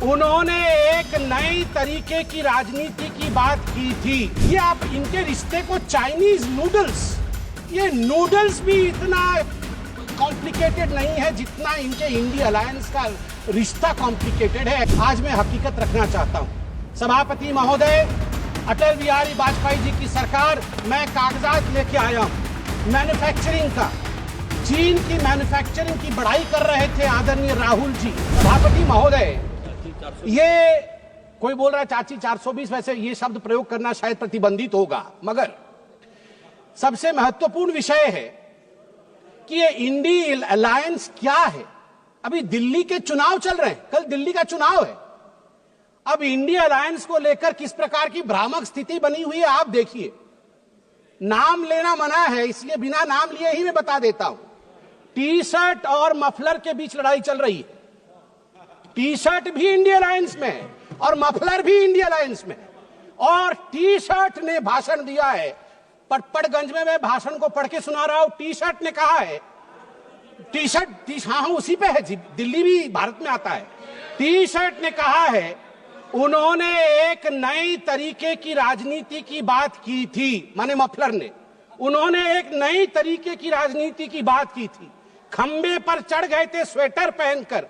उन्होंने एक नई तरीके की राजनीति की बात की थी। ये आप इनके रिश्ते को चाइनीज नूडल्स, ये नूडल्स भी इतना कॉम्प्लिकेटेड नहीं है जितना इनके इंडिया अलायंस का रिश्ता कॉम्प्लिकेटेड है। आज मैं हकीकत रखना चाहता हूं। सभापति महोदय, अटल बिहारी वाजपेयी जी की सरकार, मैं कागजात लेके आया हूं मैन्युफैक्चरिंग का। चीन की मैन्युफैक्चरिंग की बढ़ाई कर रहे थे आदरणीय राहुल जी। सभापति महोदय, ये कोई बोल रहा है चाची 420, वैसे ये शब्द प्रयोग करना शायद प्रतिबंधित होगा, मगर सबसे महत्वपूर्ण विषय है कि ये इंडी अलायंस क्या है। अभी दिल्ली के चुनाव चल रहे हैं, कल दिल्ली का चुनाव है। अब इंडिया अलायंस को लेकर किस प्रकार की भ्रामक स्थिति बनी हुई है आप देखिए। नाम लेना मना है, इसलिए बिना नाम लिए ही मैं बता देता हूं। टी शर्ट और मफलर के बीच लड़ाई चल रही है। टी शर्ट भी इंडिया अलायंस में है और मफलर भी इंडिया अलायंस में है। और टी शर्ट ने भाषण दिया है, पटपड़गंज में मैं भाषण को पढ़ के सुना रहा हूं। टी शर्ट ने कहा है, टी शर्ट हाँ उसी पे है जी, दिल्ली भी भारत में आता है। टी शर्ट ने कहा है उन्होंने एक नई तरीके की राजनीति की बात की थी, माने मफलर ने। उन्होंने एक नई तरीके की राजनीति की बात की थी। खंबे पर चढ़ गए थे स्वेटर पहनकर,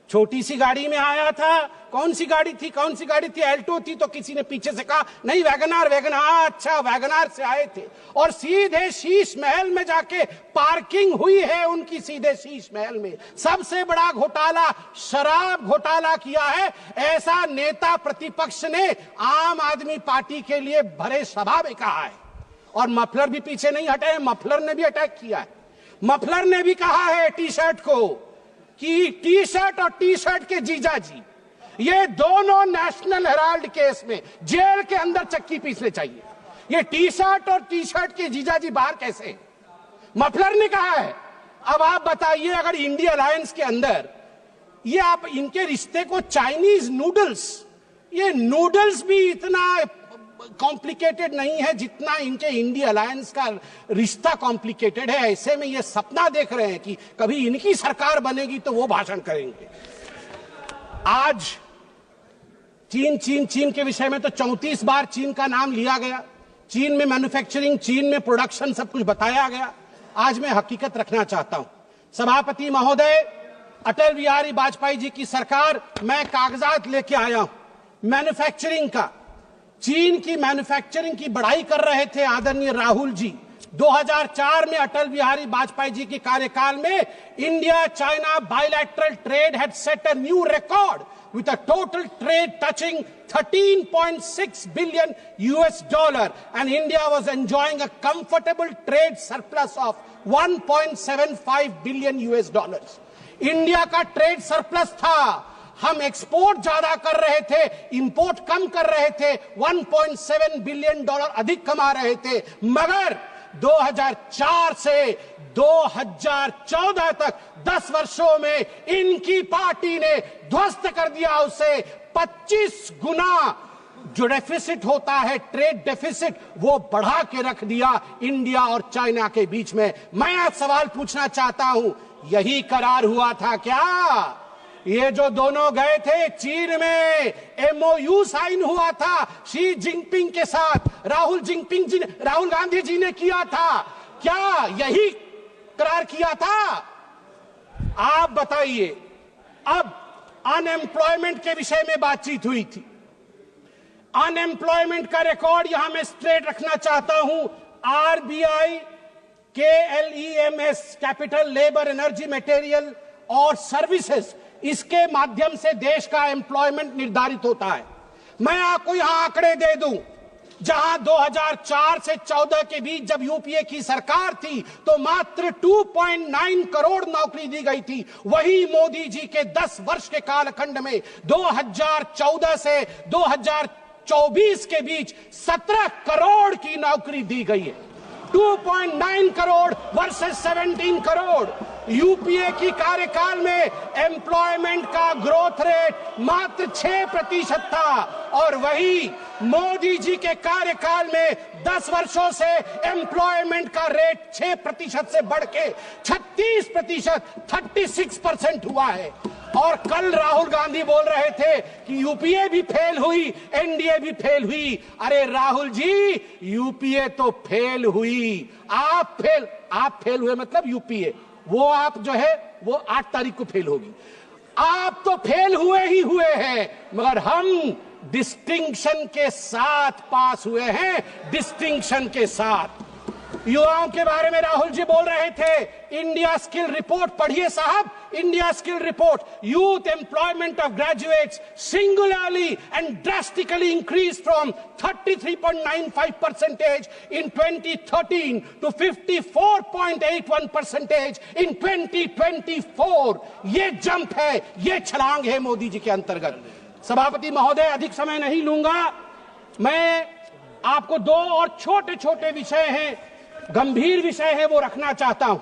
छोटी सी गाड़ी में आया था। कौन सी गाड़ी थी? एल्टो थी। तो किसी ने पीछे से कहा नहीं वैगनार। अच्छा, वैगनार से आए थे और सीधे शीश महल में जाके पार्किंग हुई है उनकी, सीधे शीश महल में। सबसे बड़ा घोटाला, शराब घोटाला किया है, ऐसा नेता प्रतिपक्ष ने आम आदमी पार्टी के लिए भरे सभा में कहा है। और मफलर भी पीछे नहीं हटे, मफलर ने भी अटैक किया है। मफलर ने भी कहा है टी शर्ट को कि टी शर्ट और टी शर्ट के जीजा जी, ये दोनों नेशनल हेराल्ड केस में जेल के अंदर चक्की पीसने चाहिए। ये टी शर्ट और टी शर्ट के जीजा जी बाहर कैसे? मफलर ने कहा है। अब आप बताइए, अगर इंडिया अलायंस के अंदर ये आप इनके रिश्ते को चाइनीज नूडल्स, ये नूडल्स भी इतना कॉम्प्लिकेटेड नहीं है जितना इनके इंडिया अलायंस का रिश्ता कॉम्प्लिकेटेड है। ऐसे में ये सपना देख रहे हैं कि कभी इनकी सरकार बनेगी तो वो भाषण करेंगे। आज चीन के विषय में तो 34 बार चीन का नाम लिया गया। चीन में मैन्युफैक्चरिंग, चीन में प्रोडक्शन, सब कुछ बताया गया। आज मैं हकीकत रखना चाहता हूं। सभापति महोदय, अटल बिहारी वाजपेयी जी की सरकार, मैं कागजात लेके आया हूं मैन्युफैक्चरिंग का। चीन की मैन्युफैक्चरिंग की बढ़ाई कर रहे थे आदरणीय राहुल जी। 2004 में अटल बिहारी वाजपेयी जी के कार्यकाल में India China bilateral trade had set a new record with a total trade touching 13.6 billion US dollar, and India was enjoying a comfortable trade surplus of 1.75 billion US dollars. India का ट्रेड सरप्लस था। हम export ज्यादा कर रहे थे, import कम कर रहे थे, 1.7 बिलियन डॉलर अधिक कमा रहे थे। मगर 2004 से 2014 तक 10 वर्षों में इनकी पार्टी ने ध्वस्त कर दिया उसे। 25 गुना जो डेफिसिट होता है, ट्रेड डेफिसिट, वो बढ़ा के रख दिया इंडिया और चाइना के बीच में। मैं आज सवाल पूछना चाहता हूं, यही करार हुआ था क्या? ये जो दोनों गए थे चीन में, MOU साइन हुआ था शी जिनपिंग के साथ, राहुल गांधी जी ने किया था क्या? यही करार किया था? आप बताइए। अब अनएम्प्लॉयमेंट के विषय में बातचीत हुई थी। अनएम्प्लॉयमेंट का रिकॉर्ड यहां मैं स्ट्रेट रखना चाहता हूं। RBI, KLEMS, capital, labour, energy, material और सर्विसेज, इसके माध्यम से देश का एम्प्लॉयमेंट निर्धारित होता है। मैं आपको यहां आंकड़े दे दूं, जहां 2004 से 14 के बीच जब यूपीए की सरकार थी तो मात्र 2.9 करोड़ नौकरी दी गई थी। वही मोदी जी के 10 वर्ष के कालखंड में 2014 से 2024 के बीच 17 करोड़ की नौकरी दी गई है। 2.9 करोड़ वर्सेस 17 करोड़। यूपीए की कार्यकाल में एम्प्लॉयमेंट का ग्रोथ रेट मात्र 6% था और वही मोदी जी के कार्यकाल में 10 वर्षों से एम्प्लॉयमेंट का रेट 6% से बढ़ के 36%, 36% हुआ है। और कल राहुल गांधी बोल रहे थे कि यूपीए भी फेल हुई, एनडीए भी फेल हुई। अरे राहुल जी, यूपीए तो फेल हुई, आप फेल हुए मतलब यूपीए, वो आप जो है वो 8 तारीख को फेल होगी। आप तो फेल हुए ही हुए हैं, मगर हम डिस्टिंक्शन के साथ पास हुए हैं, डिस्टिंक्शन के साथ। युवाओं के बारे में राहुल जी बोल रहे थे। इंडिया स्किल रिपोर्ट पढ़िए साहब, India skill report. Youth employment of graduates singularly and drastically increase from 33.95% in 2013 to 54.81% in 2024। ये जंप है, ये छलांग है मोदी जी के अंतर्गत। सभापति महोदय, अधिक समय नहीं लूंगा। मैं आपको 2 और छोटे छोटे विषय हैं, गंभीर विषय है, वो रखना चाहता हूं।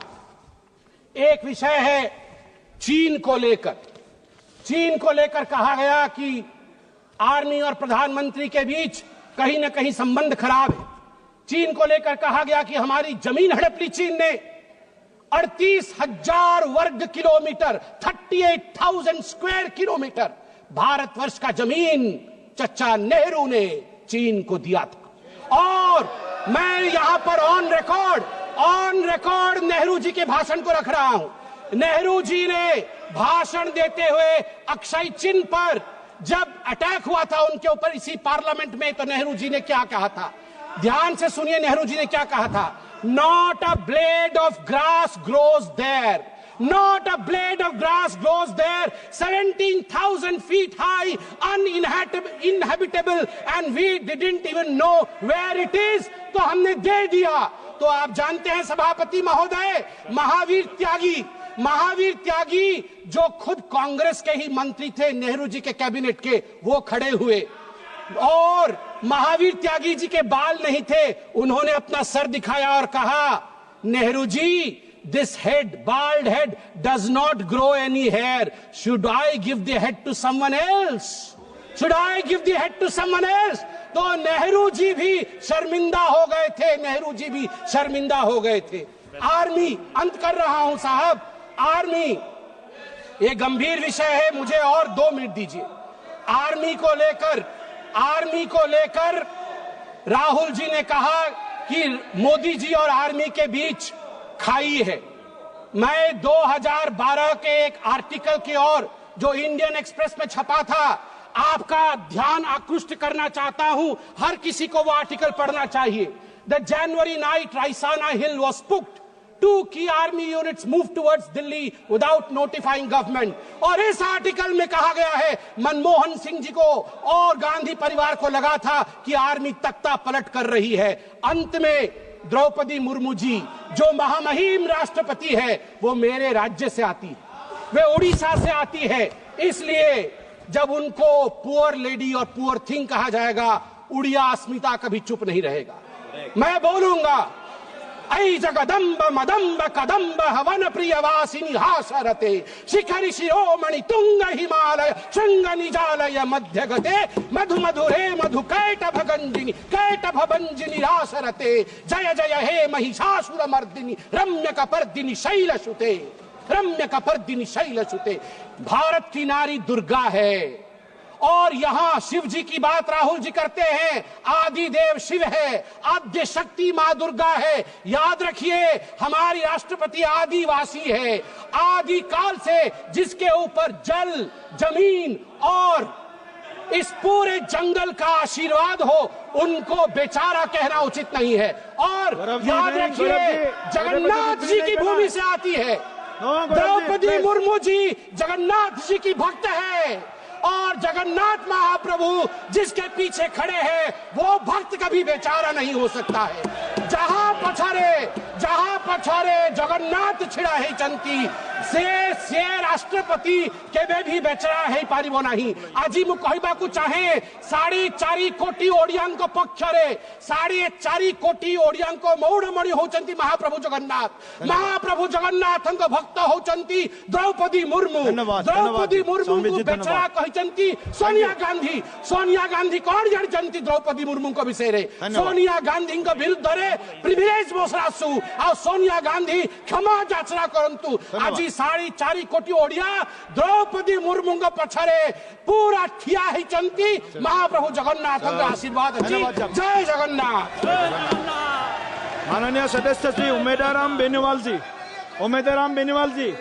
एक विषय है चीन को लेकर। चीन को लेकर कहा गया कि आर्मी और प्रधानमंत्री के बीच कहीं ना कहीं संबंध खराब है। चीन को लेकर कहा गया कि हमारी जमीन हड़प ली चीन ने। 38,000 वर्ग किलोमीटर, 38,000 स्क्वायर किलोमीटर भारतवर्ष का जमीन चचा नेहरू ने चीन को दिया था। और मैं यहां पर ऑन रिकॉर्ड नेहरू जी के भाषण को रख रहा हूं। नेहरू जी ने भाषण देते हुए अक्षय चिन्ह पर जब अटैक हुआ था उनके ऊपर इसी पार्लियामेंट में, तो नेहरू जी ने क्या कहा था, ध्यान से सुनिए नेहरू जी ने क्या कहा था। Not a blade of grass grows there, not a blade of grass grows there, 17,000 feet high, uninhabitable, and we didn't even know where it is। तो हमने दे दिया। तो आप जानते हैं सभापति महोदय, महावीर त्यागी जो खुद कांग्रेस के ही मंत्री थे, नेहरू जी के कैबिनेट के, वो खड़े हुए और महावीर त्यागी जी के बाल नहीं थे, उन्होंने अपना सर दिखाया और कहा, Nehru ji, this head, bald head, does not grow any hair. Should I give the head to someone else? Should I give the head to someone else? तो नेहरू जी भी शर्मिंदा हो गए थे, नेहरू जी भी शर्मिंदा हो गए थे। आर्मी, अंत कर रहा हूं साहब, आर्मी ये गंभीर विषय है, मुझे और 2 मिनट दीजिए। आर्मी को लेकर राहुल जी ने कहा कि मोदी जी और आर्मी के बीच खाई है। मैं 2012 के एक आर्टिकल की ओर जो इंडियन एक्सप्रेस में छपा था, आपका ध्यान आकृष्ट करना चाहता हूं। हर किसी को वो आर्टिकल पढ़ना चाहिए। The January night Raisina hill was spooked, 2 key army units moved towards Delhi without notifying government। और इस आर्टिकल में कहा गया है, मनमोहन सिंह जी को और गांधी परिवार को लगा था कि आर्मी तख्ता पलट कर रही है। अंत में द्रौपदी मुर्मू जी जो महामहिम राष्ट्रपति है, वो मेरे राज्य से आती है, वे उड़ीसा से आती है। इसलिए जब उनको पुअर लेडी और पुअर थिंग कहा जाएगा, उड़िया अस्मिता कभी चुप नहीं रहेगा। मैं बोलूंगा, ऐ जगदम्ब मदम्ब कदम्ब हवन प्रियवासिनी हासरते, शिखरि शिरोमणि तुंग हिमालय शृंग निजालय मध्य गते, मधु मधुरे मधु कैटभ भंजिनी रासरते, जय जय हे महिषासुर मर्दिनी रम्य कपर्दिनी शैलसुते, रम्य कपर्दिनी शैलसुते। भारत की नारी दुर्गा है। और यहां शिव जी की बात राहुल जी करते हैं, आदि देव शिव है, आद्य शक्ति मां दुर्गा है। याद रखिए, हमारी राष्ट्रपति आदिवासी है, आदि काल से जिसके ऊपर जल, जमीन और इस पूरे जंगल का आशीर्वाद हो, उनको बेचारा कहना उचित नहीं है। और याद रखिए, जगन्नाथ जी की भूमि से आती है। द्रौपदी मुर्मू जी जगन्नाथ जी की भक्त है, और जगन्नाथ महाप्रभु जिसके पीछे खड़े हैं, वो भक्त कभी बेचारा नहीं हो सकता है। जहां पछारे जगन्नाथ छिड़ा है चंती से राष्ट्रपति केबे भी बेचरा है पारिबो नहीं। আজি मु कहबाकू चाहे 4.5 कोटी ओडियांक पक्षरे 4.5 कोटी ओडियांक मौड़मणि होचंती महाप्रभु जगन्नाथंक भक्त होचंती द्रौपदी मुर्मू। द्रौपदी मुर्मू को बेचरा कहचंती सोनिया गांधी कौन जानचंती द्रौपदी मुर्मू को विषय रे। सोनिया गांधी विरुद्ध रे प्रिविलेज बसरासु ଆଉ सोनिया गांधी क्षमा याचना करंतु आज 4.5 कोटी ओडिया द्रौपदी मुर्मू पछरे पूरा ठिया होइचंती महाप्रभु जगन्नाथ आशीर्वाद अछि जय जगन्नाथ। माननीय सदस्य श्री उमेदराम बेनीवाल जी